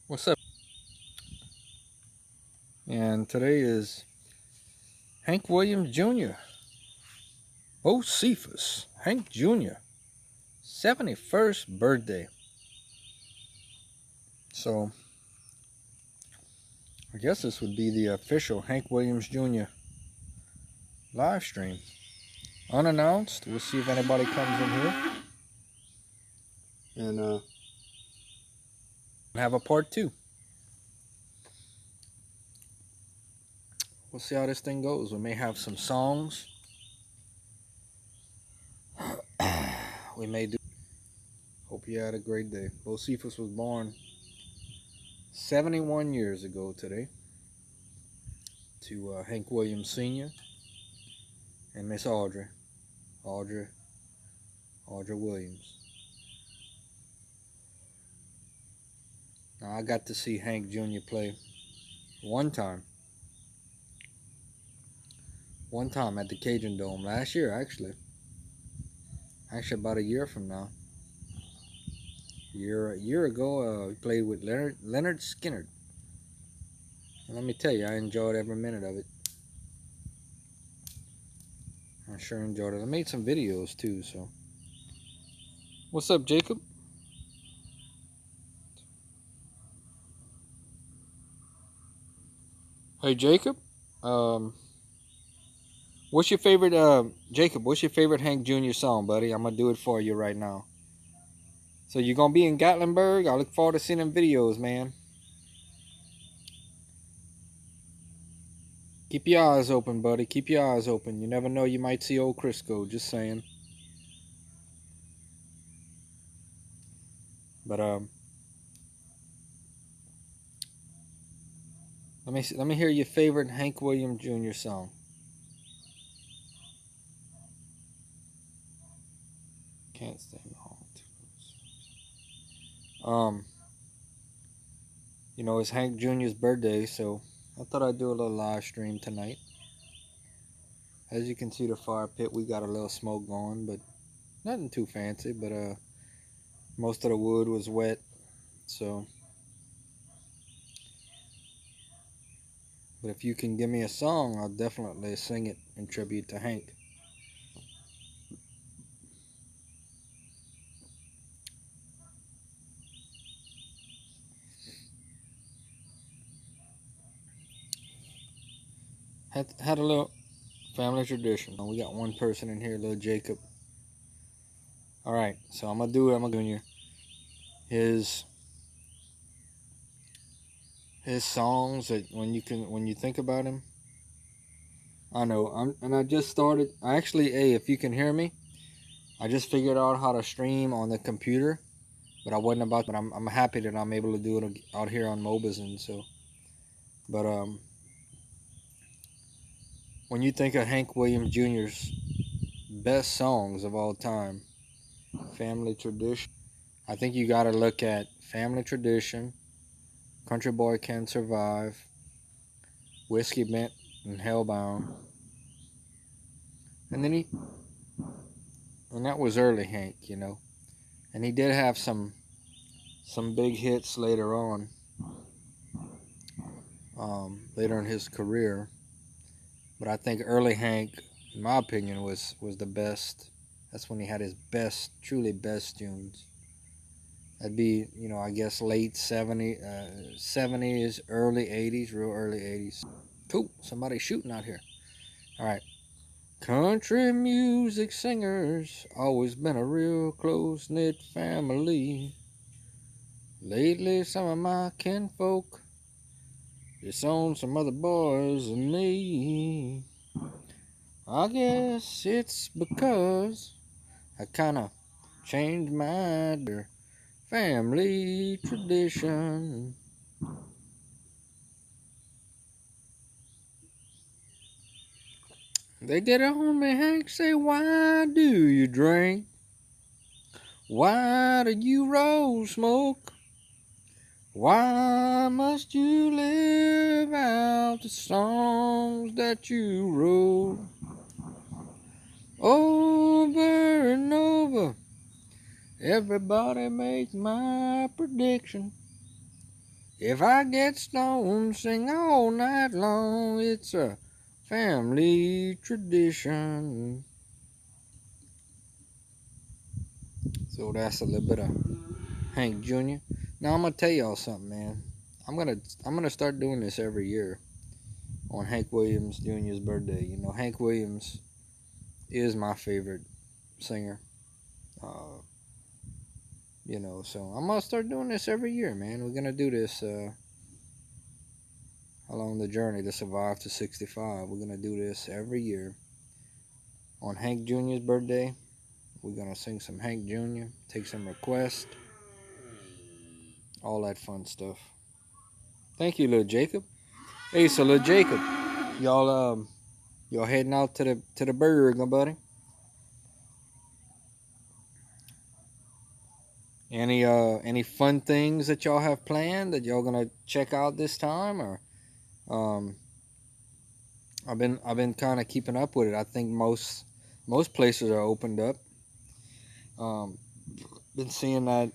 What's up? And today is Hank Williams Jr., Bocephus, Hank Jr., 71st birthday. So, I guess this would be the official Hank Williams Jr. live stream. Unannounced. We'll see if anybody comes in here. And have a part two. We'll see how this thing goes. We may have some songs. We may do. Hope you had a great day. Bocephus was born 71 years ago today to Hank Williams Sr. and Miss Audrey Williams. Now, I got to see Hank Jr. play one time at the Cajun Dome last year, actually about a year from now. A year ago, he played with Leonard Skinner. And let me tell you, I enjoyed every minute of it. I sure enjoyed it. I made some videos too, so. What's up, Jacob? Hey, Jacob. What's your favorite, Jacob, what's your favorite Hank Jr. song, buddy? I'm going to do it for you right now. So you're going to be in Gatlinburg? I look forward to seeing them videos, man. Keep your eyes open, buddy. Keep your eyes open. You never know, you might see old Crisco. Just saying. But let me hear your favorite Hank Williams Jr. song. Can't stay long. You know, it's Hank Jr.'s birthday, so I thought I'd do a little live stream tonight. As you can see, the fire pit, we got a little smoke going, but nothing too fancy. But most of the wood was wet, so. But if you can give me a song, I'll definitely sing it in tribute to Hank. Had a little family tradition. We got one person in here, little Jacob. All right, so I'm gonna do his songs that when you think about him. I know. I just started. If you can hear me, I just figured out how to stream on the computer, but I wasn't about. But I'm happy that I'm able to do it out here on Mobizen. So, but when you think of Hank Williams Jr.'s best songs of all time, Family Tradition, I think you got to look at Family Tradition, Country Boy Can Survive, Whiskey Bent and Hellbound, and that was early Hank, you know, and he did have some big hits later on, later in his career. But I think early Hank, in my opinion, was the best. That's when he had his best, truly best tunes. That'd be, you know, I guess late 70s, early 80s, real early 80s. Cool, somebody's shooting out here. All right. Country music singers, always been a real close-knit family. Lately, some of my kinfolk disown some other boys than me. I guess it's because I kinda changed my family tradition. They get on me, Hank, say, why do you drink? Why do you roll smoke? Why must you live out the songs that you wrote? Over and over, everybody makes my prediction. If I get stoned, sing all night long. It's a family tradition. So that's a little bit of Hank Jr. Now I'm gonna tell y'all something, man. I'm gonna start doing this every year on Hank Williams Jr.'s birthday. You know, Hank Williams is my favorite singer. Uh, so I'm gonna start doing this every year, man. We're gonna do this along the journey to survive to 65. We're gonna do this every year on Hank Jr.'s birthday. We're gonna sing some Hank Jr., take some requests, all that fun stuff. Thank you, little Jacob. Hey, so little Jacob, y'all heading out to the burger, my buddy? Any fun things that y'all have planned that y'all gonna check out this time, or um I've been kind of keeping up with it. I think most places are opened up. Um, been seeing that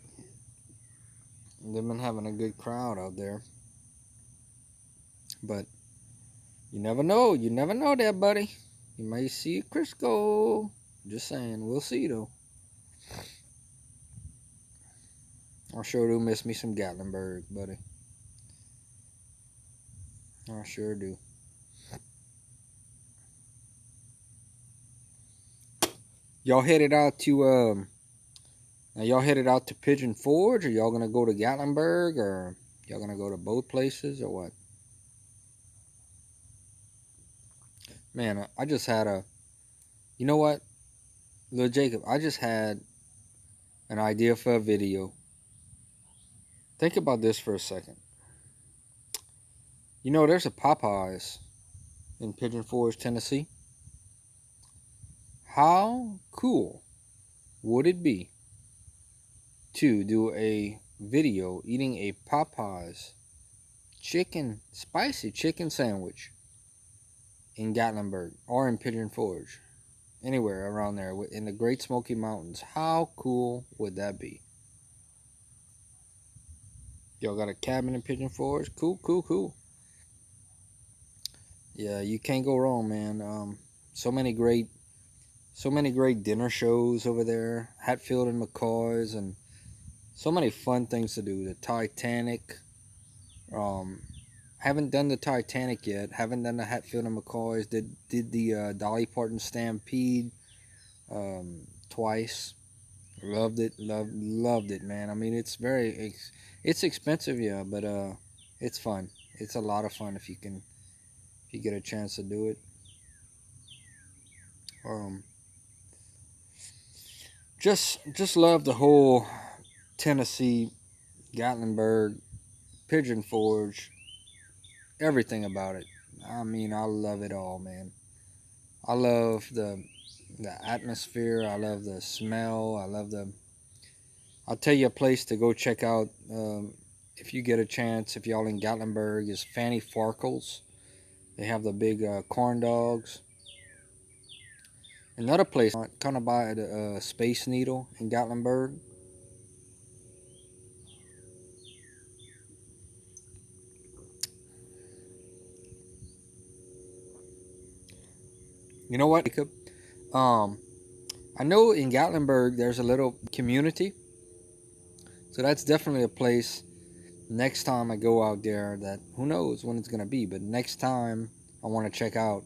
they've been having a good crowd out there, but you never know. You never know there, buddy. You may see Crisco. Just saying, we'll see though. I sure do miss me some Gatlinburg, buddy. I sure do. Y'all headed out to Now y'all headed out to Pigeon Forge, or y'all gonna go to Gatlinburg, or y'all gonna go to both places, or what? Man, I just had a. You know what, little Jacob? I just had an idea for a video. Think about this for a second. You know, there's a Popeyes in Pigeon Forge, Tennessee. How cool would it be to do a video eating a Popeyes spicy chicken sandwich in Gatlinburg or in Pigeon Forge? Anywhere around there in the Great Smoky Mountains. How cool would that be? Y'all got a cabin in Pigeon Forge? Cool, cool, cool. Yeah, you can't go wrong, man. So many great dinner shows over there. Hatfield and McCoy's, and so many fun things to do. The Titanic. Um, haven't done the Titanic yet. Haven't done the Hatfield and McCoy's. Did the Dolly Parton Stampede twice. Loved it. Loved it, man. I mean, it's expensive, yeah, but it's fun. It's a lot of fun if you get a chance to do it. Um, just love the whole Tennessee, Gatlinburg, Pigeon Forge, everything about it. I mean, I love it all, man. I love the atmosphere. I love the smell. I'll tell you a place to go check out if you get a chance. If y'all in Gatlinburg, is Fanny Farkles. They have the big corn dogs. Another place, kind of by the Space Needle in Gatlinburg. You know what, Jacob? Um, I know in Gatlinburg there's a little community, so that's definitely a place. Next time I go out there, that who knows when it's gonna be, but next time I want to check out.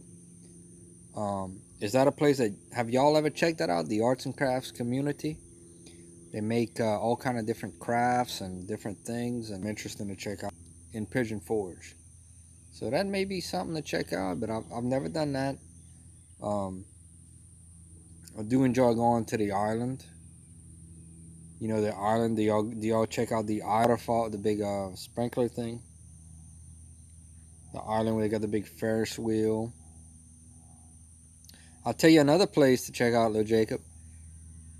Is that a place that have y'all ever checked that out? The Arts and Crafts community. They make all kind of different crafts and different things, and interesting to check out in Pigeon Forge. So that may be something to check out, but I've never done that. Um, I do enjoy going to the island. You know, the island. Do y'all check out the waterfall, the big sprinkler thing? The island where they got the big Ferris wheel. I'll tell you another place to check out, little Jacob.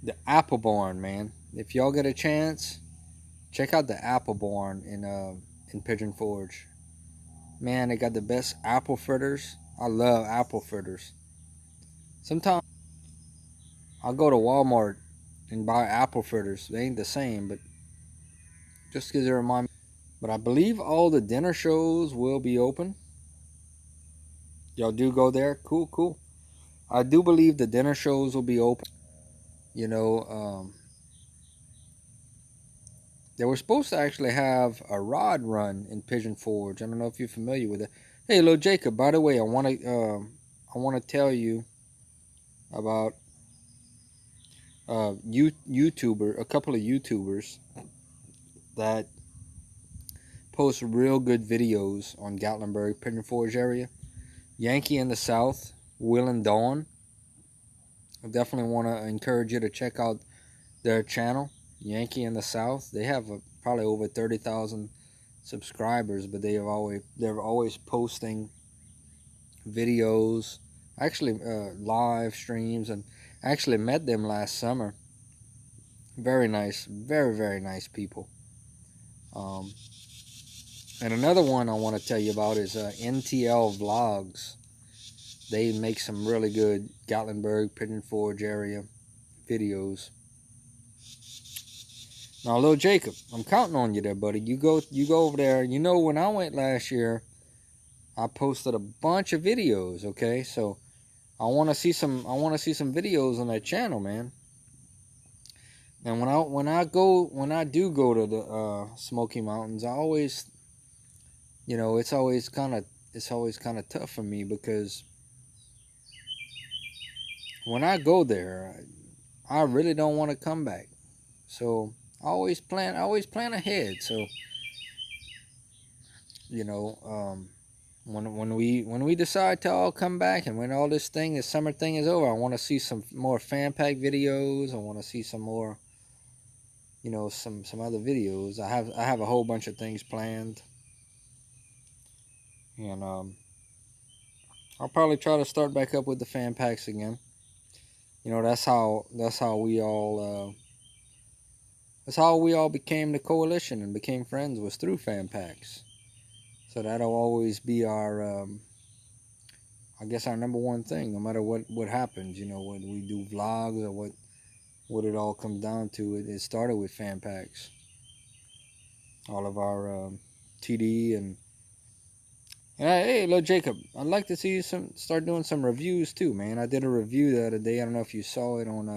The Apple Barn, man. If y'all get a chance, check out the Apple Barn in Pigeon Forge. Man, they got the best apple fritters. I love apple fritters. Sometimes I'll go to Walmart and buy apple fritters. They ain't the same, but just because they remind me. But I believe all the dinner shows will be open. Y'all do go there? Cool, cool. I do believe the dinner shows will be open. You know, they were supposed to actually have a rod run in Pigeon Forge. I don't know if you're familiar with it. Hey, little Jacob. By the way, I want to tell you about a couple of YouTubers that post real good videos on Gatlinburg, Pigeon Forge area. Yankee in the South, Will and Dawn. I definitely want to encourage you to check out their channel, Yankee in the South. They have probably over 30,000 subscribers, but they're always posting videos, actually live streams, and I actually met them last summer. Very nice, very very nice people. Um, and another one I want to tell you about is NTL Vlogs. They make some really good Gatlinburg, Pigeon Forge area videos. Now, little Jacob, I'm counting on you there, buddy. You go over there. You know, when I went last year, I posted a bunch of videos. Okay, so I want to see some. I want to see some videos on that channel, man. And when I do go to the Smoky Mountains, I always, you know, it's always kind of tough for me because when I go there, I really don't want to come back. So I always plan ahead. So you know, when we decide to all come back and when all this summer thing is over, I want to see some more fan pack videos. I want to see some more, you know, some other videos. I have a whole bunch of things planned, and I'll probably try to start back up with the fan packs again. You know, that's how we all became the coalition and became friends, was through fan packs. So that'll always be our I guess our number one thing, no matter what happens. You know, when we do vlogs or what it all comes down to, it started with fan packs. All of our TD and hey, little Jacob, I'd like to see you start doing some reviews too, man. I did a review the other day. I don't know if you saw it on.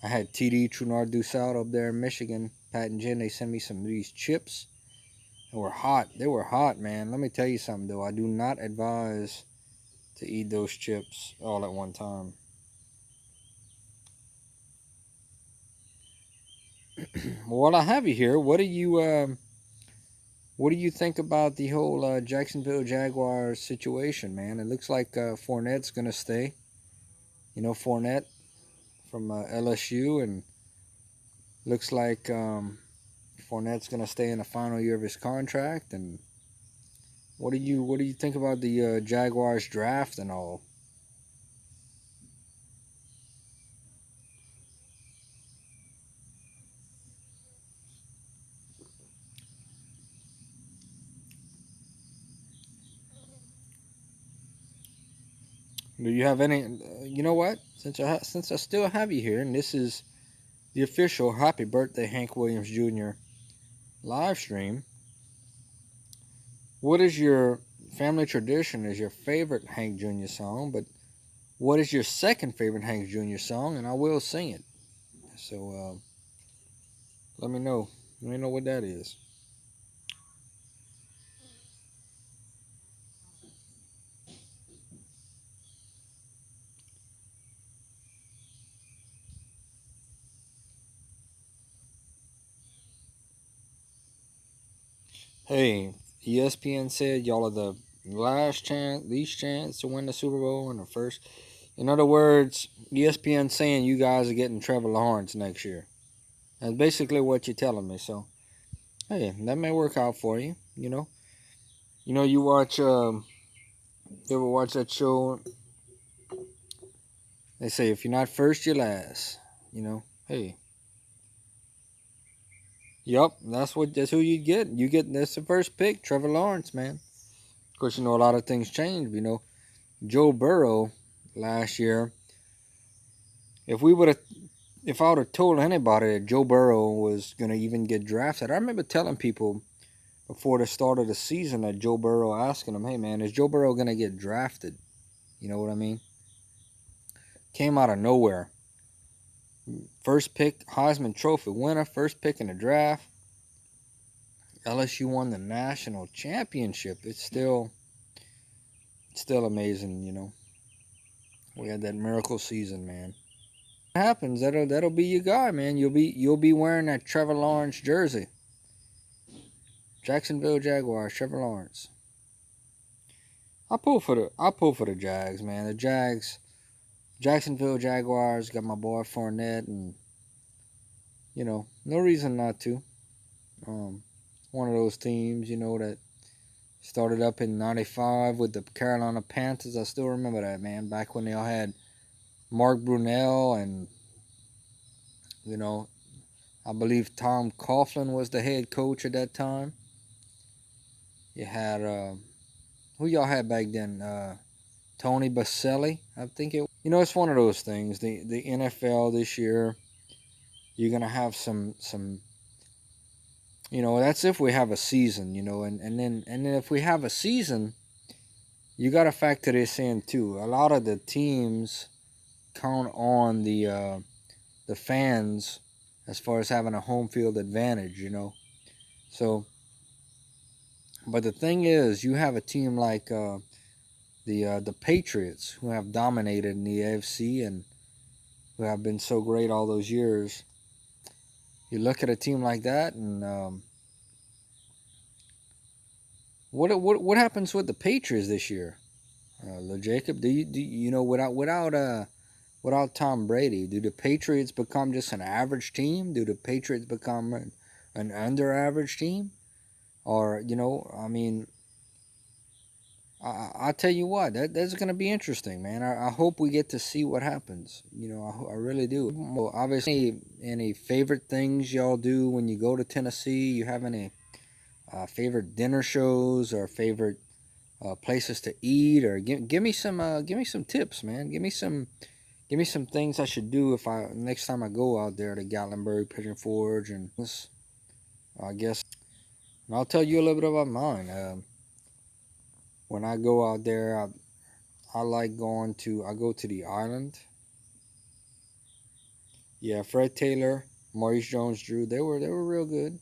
I had TD Trunard Dussault up there in Michigan, Pat and Jen. They sent me some of these chips. They were hot. They were hot, man. Let me tell you something though. I do not advise to eat those chips all at one time. Well, while I have you here, what do you think about the whole Jacksonville Jaguars situation, man? It looks like Fournette's gonna stay. You know, Fournette from LSU, and looks like Fournette's gonna stay in the final year of his contract. And what do you think about the Jaguars draft and all? Do you have any? You know what? Since I still have you here, and this is the official Happy Birthday Hank Williams Jr. live stream. What is your family tradition? Is your favorite Hank Jr. song? But what is your second favorite Hank Jr. song? And I will sing it. So let me know. Let me know what that is. Hey, ESPN said y'all are the least chance to win the Super Bowl and the first. In other words, ESPN saying you guys are getting Trevor Lawrence next year. That's basically what you're telling me. So, hey, that may work out for you. You watch. You ever watch that show? They say if you're not first, you're last. Hey, yup, that's who you get. That's the first pick, Trevor Lawrence, man. Of course, a lot of things change. Joe Burrow last year. If I would have told anybody that Joe Burrow was gonna even get drafted, I remember telling people before the start of the season that Joe Burrow asking him, hey man, is Joe Burrow going to get drafted? You know what I mean? Came out of nowhere. First pick, Heisman Trophy winner, first pick in the draft. LSU won the national championship. It's still amazing, you know. We had that miracle season, man. What happens? That'll be your guy, man. You'll be wearing that Trevor Lawrence jersey. Jacksonville Jaguars, Trevor Lawrence. I pull for the Jags, man. The Jacksonville Jaguars got my boy Fournette, and you know, no reason not to. One of those teams, you know, that started up in '95 with the Carolina Panthers. I still remember that, man. Back when they all had Mark Brunell, and you know, I believe Tom Coughlin was the head coach at that time. You had who y'all had back then? Tony Baselli, I think it. You know, it's one of those things. The NFL this year, you're gonna have some. You know, that's if we have a season. You know, and then if we have a season, you got to factor this in too. A lot of the teams count on the fans as far as having a home field advantage. You know, so. But the thing is, you have a team like the Patriots, who have dominated in the AFC and who have been so great all those years. You look at a team like that, and what happens with the Patriots this year? Jacob, do you know without Tom Brady, do the Patriots become just an average team? Do the Patriots become an under average team? Or you know, I mean, I tell you what, that's going to be interesting, man. I hope we get to see what happens. You know, I really do. Well, obviously, any favorite things y'all do when you go to Tennessee? You have any favorite dinner shows or favorite places to eat? Or give me some tips, man. Give me some things I should do if I next time I go out there to Gatlinburg, Pigeon Forge, and I guess. And I'll tell you a little bit about mine. When I go out there, I like I go to the island. Yeah, Fred Taylor, Maurice Jones-Drew, they were real good.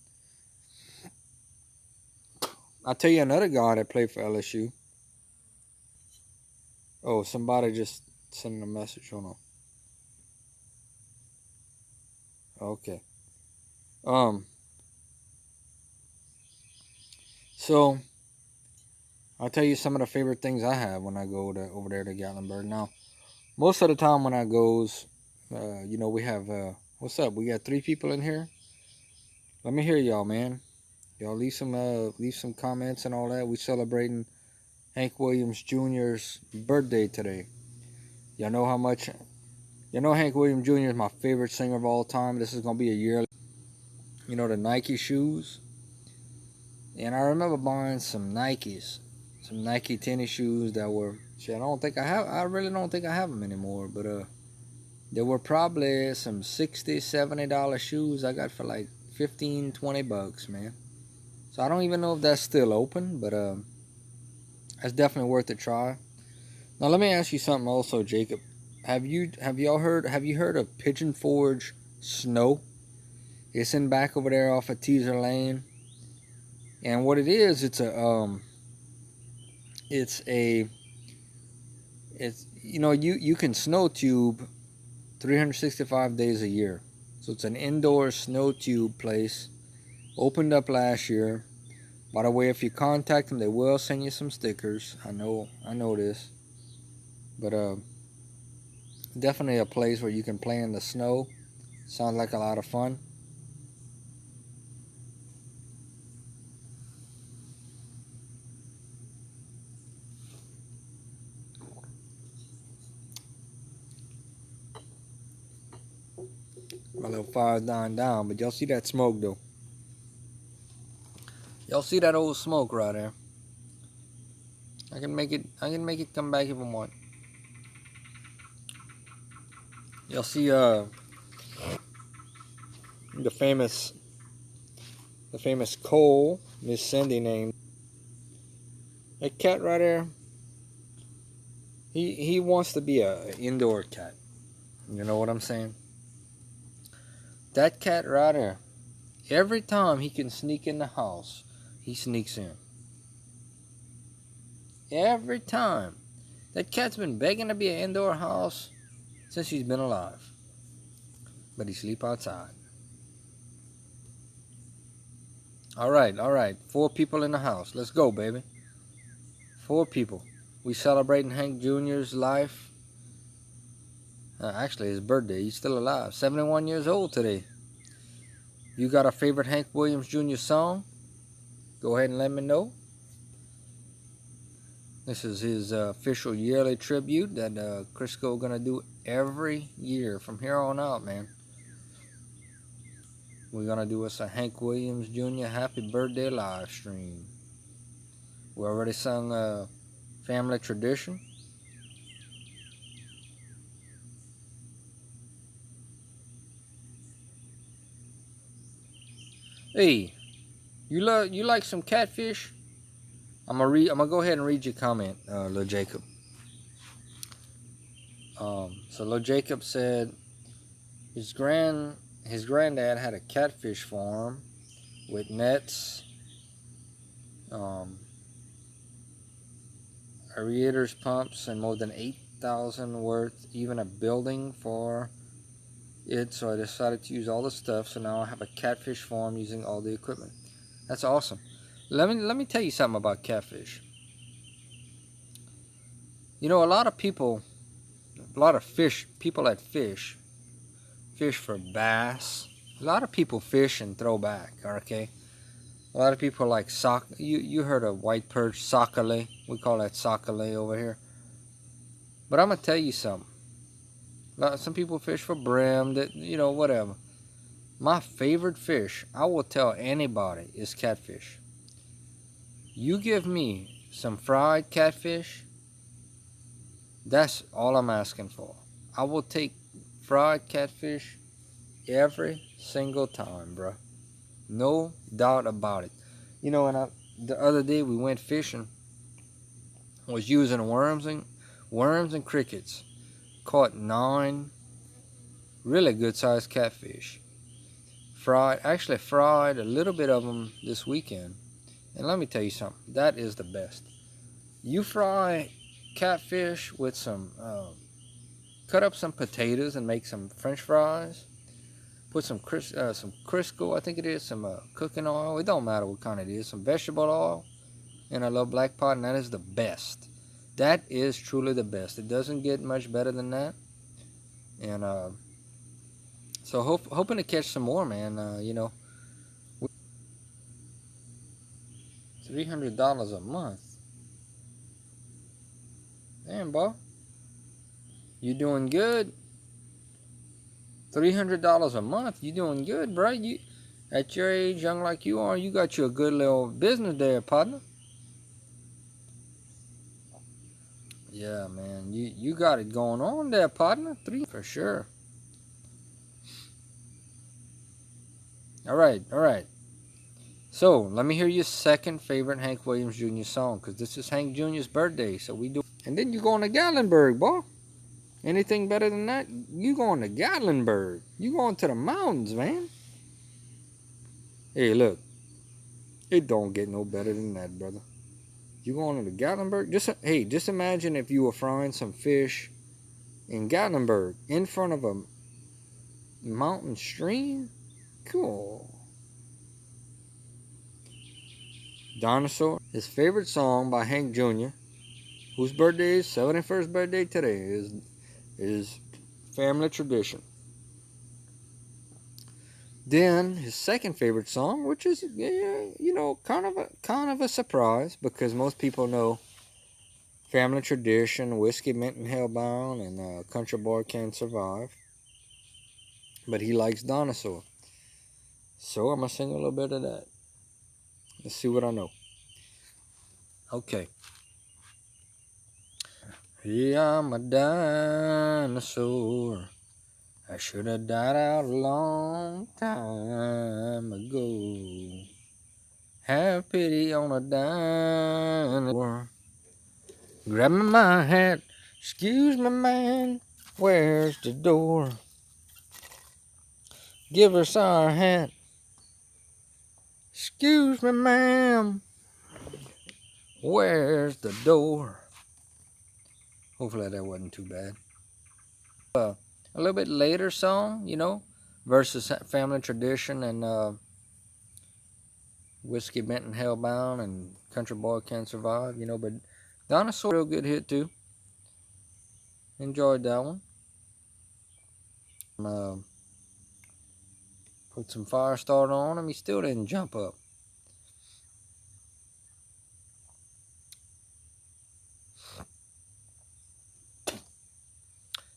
I'll tell you another guy that played for LSU. Oh, somebody just sent a message. Hold on. Okay. Um. So I'll tell you some of the favorite things I have when I go over there to Gatlinburg. Now, most of the time when I goes, you know, we have what's up? We got 3 people in here. Let me hear y'all, man. Y'all leave some comments and all that. We celebrating Hank Williams Jr.'s birthday today. Y'all know how much. You know Hank Williams Jr. is my favorite singer of all time. This is gonna be a year. You know the Nike shoes, and I remember buying some Nike tennis shoes that were. Shit, I don't think I have. I really don't think I have them anymore. But there were probably some $60-$70 shoes I got for like 15-20 bucks, man. So I don't even know if that's still open, but that's definitely worth a try. Now let me ask you something also, Jacob. Have you heard of Pigeon Forge Snow? It's in back over there off of Teaser Lane. And what it is, it's you know, you can snow tube 365 days a year. So it's an indoor snow tube place. Opened up last year. By the way, if you contact them, they will send you some stickers. I know this. But definitely a place where you can play in the snow. Sounds like a lot of fun. My little fire's dying down, but y'all see that smoke though. Y'all see that old smoke right there. I can make it come back if I want. Y'all see the famous the famous Cole, Miss Cindy named. That cat right there, he wants to be a indoor cat. You know what I'm saying? That cat right there, every time he can sneak in the house, he sneaks in. Every time. That cat's been begging to be an indoor house since he's been alive. But he sleep outside. All right. 4 people in the house. Let's go, baby. 4 people. We celebrating Hank Jr.'s life. Actually, his birthday. He's still alive. 71 years old today. You got a favorite Hank Williams Jr. song? Go ahead and let me know. This is his official yearly tribute that Crisco gonna do every year from here on out, man. We're gonna do us a Hank Williams Jr. Happy Birthday live stream. We already sung Family Tradition. Hey, you like some catfish? I'm gonna go ahead and read your comment, Lil Jacob. So Lil Jacob said his granddad had a catfish farm with nets, aerators, pumps, and more than 8,000 worth, even a building for it. So I decided to use all the stuff. So now I have a catfish farm using all the equipment. That's awesome. Let me tell you something about catfish. You know, a lot of people that fish for bass. A lot of people fish and throw back, okay? A lot of people like you heard of white perch, sockeye. We call that sockeye over here. But I'm gonna tell you something. Some people fish for brim, that, you know, whatever. My favorite fish, I will tell anybody, is catfish. You give me some fried catfish, that's all I'm asking for. I will take fried catfish every single time, bro. No doubt about it. You know, and the other day we went fishing, was using worms and crickets. Caught 9 really good sized catfish. Fried a little bit of them this weekend. And let me tell you something, that is the best. You fry catfish with some, cut up some potatoes and make some French fries. Put some Crisco, I think it is, some cooking oil. It don't matter what kind it is. Some vegetable oil in a little black pot, and that is the best. That is truly the best. It doesn't get much better than that. And so hoping to catch some more, man. You know, $300 a month. Damn, boy, you doing good. $300 a month, you doing good, bro. You, at your age, young like you are, you got you a good little business there, partner. Yeah, man, you got it going on there, partner. 3 for sure. All right. So let me hear your second favorite Hank Williams Jr. song, because this is Hank Jr.'s birthday, so we do. And then you going to Gatlinburg, boy. Anything better than that? You going to Gatlinburg? You going to the mountains, man? Hey, look, it don't get no better than that, brother. You going to the Gatlinburg? Just imagine if you were frying some fish in Gatlinburg in front of a mountain stream. Cool. Dinosaur. His favorite song by Hank Jr., whose birthday is 71st birthday today, is Family Tradition. Then his second favorite song, which is, you know, kind of a surprise, because most people know Family Tradition, Whiskey, Mint, and Hellbound, and Country Boy Can't Survive. But he likes Dinosaur. So I'm going to sing a little bit of that. Let's see what I know. Okay. Yeah, I'm a dinosaur. I should have died out a long time ago. Have pity on a dime. Grab my hat. Excuse me, man. Where's the door? Give us our hat. Excuse me, ma'am. Where's the door? Hopefully that wasn't too bad. A little bit later song, you know, versus Family Tradition and Whiskey Bent and Hellbound and Country Boy Can't Survive, you know, but Dinosaur, real good hit too. Enjoyed that one. Uh, put some fire starter on him. He still didn't jump up.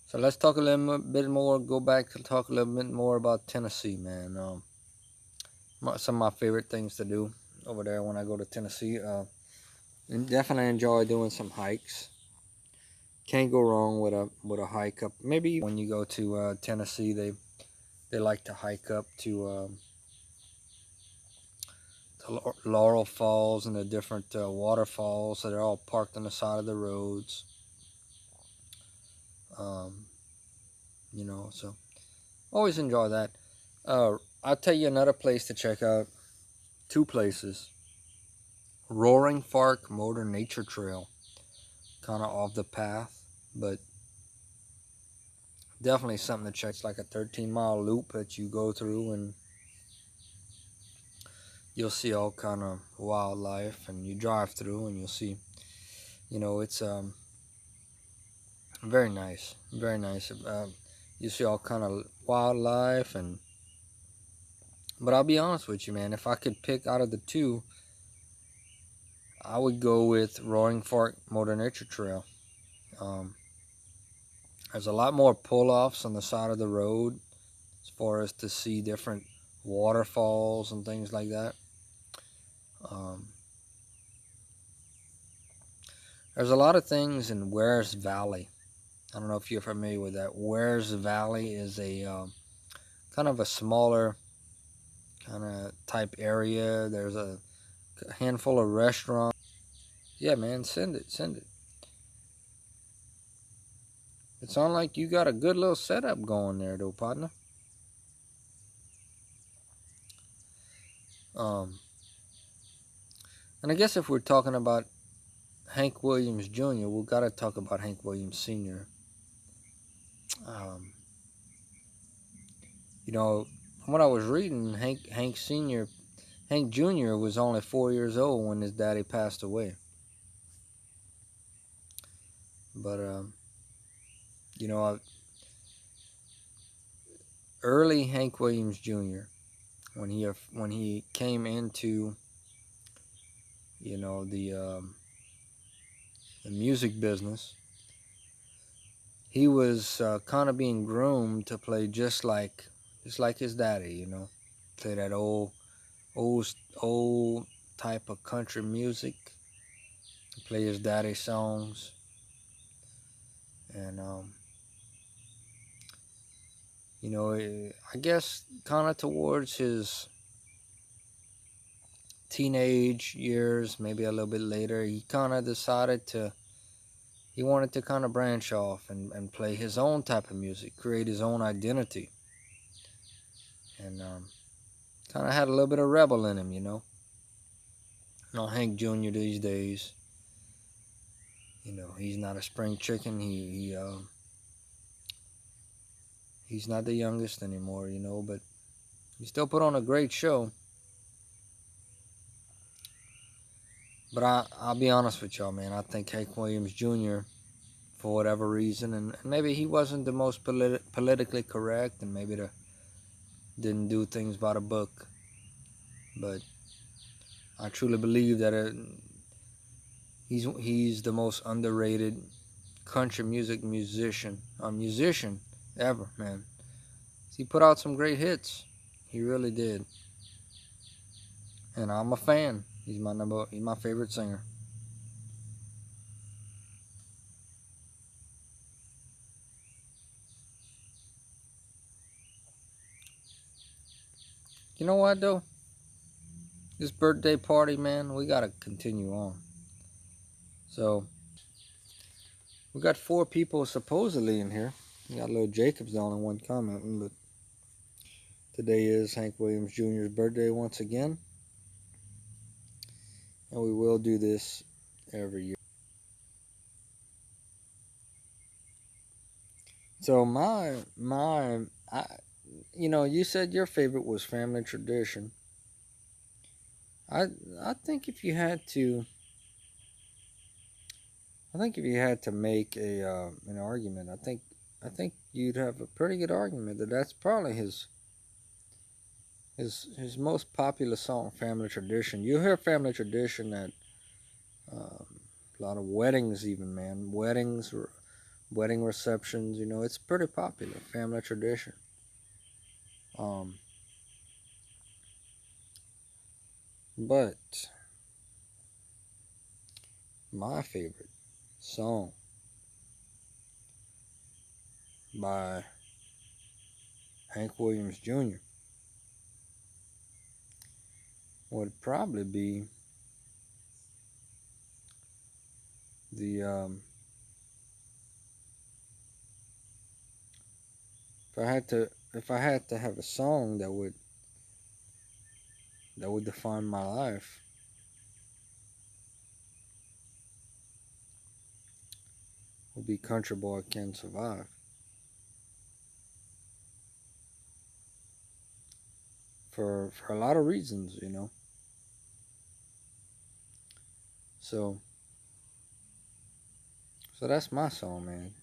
So let's talk a little bit more. Go back to talk a little bit more about Tennessee, man. Some of my favorite things to do over there when I go to Tennessee. And definitely enjoy doing some hikes. Can't go wrong with a hike up. Maybe when you go to Tennessee, they like to hike up to Laurel Falls and the different waterfalls. So they're all parked on the side of the roads. You know, so always enjoy that. I'll tell you another place to check out. Two places. Roaring Fork Motor Nature Trail. Kind of off the path, but definitely something to check. It's like a 13-mile loop that you go through, and you'll see all kind of wildlife. And you drive through, and you'll see, you know, it's very nice, very nice. You see all kind of wildlife, and but I'll be honest with you, man. If I could pick out of the two, I would go with Roaring Fork Motor Nature Trail. There's a lot more pull-offs on the side of the road as far as to see different waterfalls and things like that. There's a lot of things in Wares Valley. I don't know if you're familiar with that. Wares Valley is a kind of a smaller kind of type area. There's a handful of restaurants. Yeah, man, send it. It sounds like you got a good little setup going there, though, partner. And I guess if we're talking about Hank Williams Jr., we've got to talk about Hank Williams Sr. You know, from what I was reading, Hank Jr. was only 4 years old when his daddy passed away. But you know, early Hank Williams Jr. when he came into, you know, the music business, he was kind of being groomed to play just like his daddy, you know, play that old type of country music, play his daddy songs, and you know, I guess kind of towards his teenage years, maybe a little bit later, he kind of decided he wanted to kind of branch off and play his own type of music, create his own identity, and kind of had a little bit of rebel in him, you know. You know, Hank Jr. these days, you know, he's not a spring chicken. He's not the youngest anymore, you know, but he still put on a great show. But I'll be honest with y'all, man. I think Hank Williams Jr., for whatever reason, and maybe he wasn't the most politically correct, and maybe didn't do things by the book, but I truly believe that he's the most underrated country music musician ever, man. He put out some great hits. He really did. And I'm a fan. He's my favorite singer. You know what though? this birthday party, man, we gotta continue on. So we got 4 people supposedly in here. We got little Jacob's the only one commenting, but today is Hank Williams Jr.'s birthday once again, and we will do this every year. So you said your favorite was Family Tradition. I I think if you had to, I think if you had to make an argument, I think you'd have a pretty good argument that that's probably his most popular song, Family Tradition. You hear Family Tradition at a lot of weddings, even, man. Wedding receptions. It's pretty popular. Family Tradition. Um, but my favorite song by Hank Williams Jr. would probably be the if I had to have a song that would define my life, would be Country Boy Can't Survive. For a lot of reasons. So that's my song, man.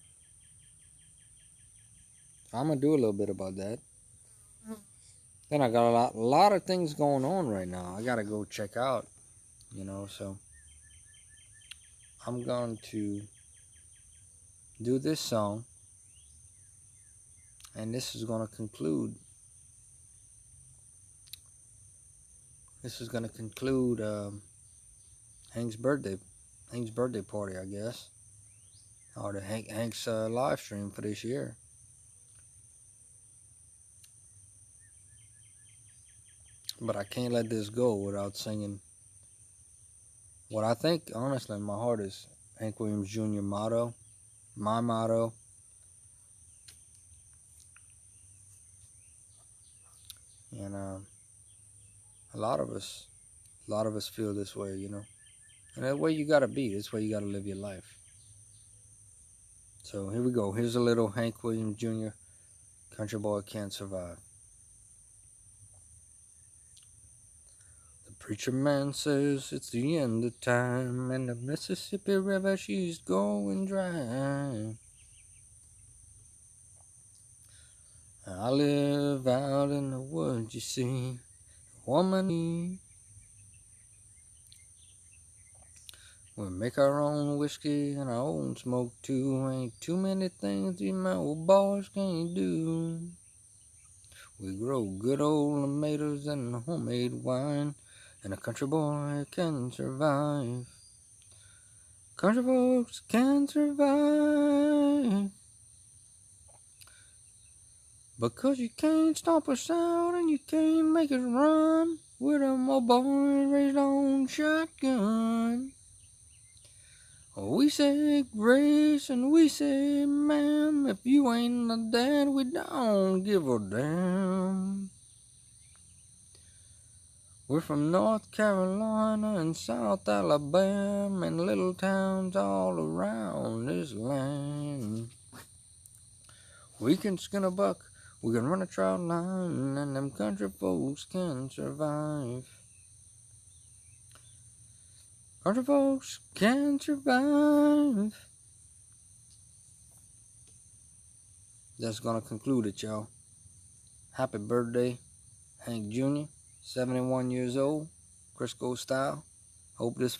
I'm gonna do a little bit about that. Then I got a lot of things going on right now. I gotta go check out. So I'm going to do this song, and this is gonna conclude. This is gonna conclude Hank's birthday, party, I guess, or the Hank's live stream for this year. But I can't let this go without singing what I think, honestly, in my heart is Hank Williams Jr. motto, my motto. And a lot of us feel this way. And that way you gotta be. This way you gotta live your life. So here we go. Here's a little Hank Williams Jr. Country Boy Can't Survive. The preacher man says it's the end of time, and the Mississippi River, she's going dry. I live out in the woods, you see, woman. We make our own whiskey and our own smoke too. Ain't too many things these old boys can't do. We grow good old tomatoes and homemade wine, and a country boy can survive. Country folks can survive. Because you can't stomp us out and you can't make us run. We're them old boys raised on shotgun. We say grace and we say ma'am. If you ain't a dad, we don't give a damn. We're from North Carolina and South Alabama and little towns all around this land. We can skin a buck, we can run a trout line, and them country folks can survive. Country folks can survive. That's gonna conclude it, y'all. Happy birthday, Hank Jr., 71 years old, Crisco style. Hope this